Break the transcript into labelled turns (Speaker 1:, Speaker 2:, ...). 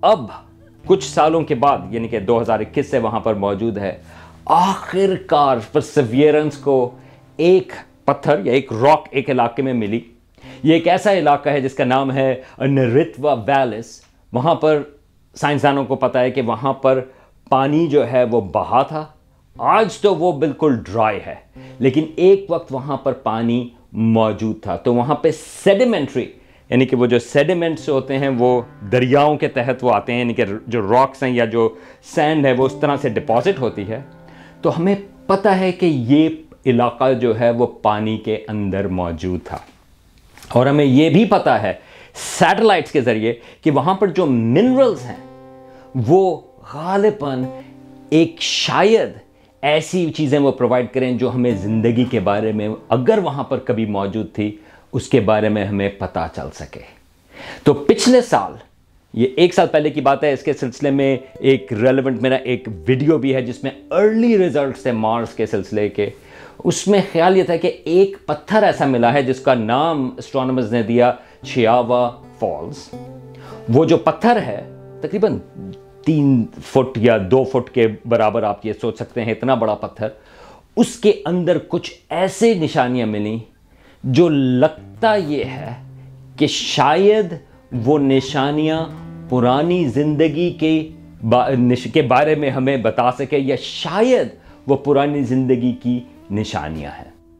Speaker 1: अब कुछ सालों के बाद यानी कि 2021 से वहां पर मौजूद है। आखिरकार परसेवरेंस को एक पत्थर या एक रॉक एक इलाके में मिली। ये एक ऐसा इलाका है जिसका नाम है नरित्वा वैलिस। वहां पर साइंसदानों को पता है कि वहां पर पानी जो है वो बहा था। आज तो वो बिल्कुल ड्राई है, लेकिन एक वक्त वहां पर पानी मौजूद था। तो वहां पे सेडिमेंट्री यानी कि वो जो सेडिमेंट्स होते हैं वो दरियाओं के तहत वो आते हैं, यानी कि जो रॉक्स हैं या जो सैंड है वो उस तरह से डिपॉजिट होती है। तो हमें पता है कि ये इलाका जो है वो पानी के अंदर मौजूद था। और हमें ये भी पता है सैटेलाइट्स के जरिए कि वहां पर जो मिनरल्स हैं वो गालिबन एक शायद ऐसी चीजें वो प्रोवाइड करें जो हमें जिंदगी के बारे में अगर वहां पर कभी मौजूद थी उसके बारे में हमें पता चल सके। तो पिछले साल, ये एक साल पहले की बात है, इसके सिलसिले में एक रेलेवेंट मेरा एक वीडियो भी है जिसमें अर्ली रिजल्ट्स थे मार्स के सिलसिले के। उसमें ख्याल ये था कि एक पत्थर ऐसा मिला है जिसका नाम एस्ट्रोनॉमर्स ने दिया छियावा फॉल्स। वो जो पत्थर है तकरीबन 3 फुट या 2 फुट के बराबर, आप ये सोच सकते हैं, इतना बड़ा पत्थर। उसके अंदर कुछ ऐसे निशानियां मिली जो लगता ये है कि शायद वो निशानियां पुरानी जिंदगी के बारे में हमें बता सके, या शायद वो पुरानी जिंदगी की निशानियां हैं।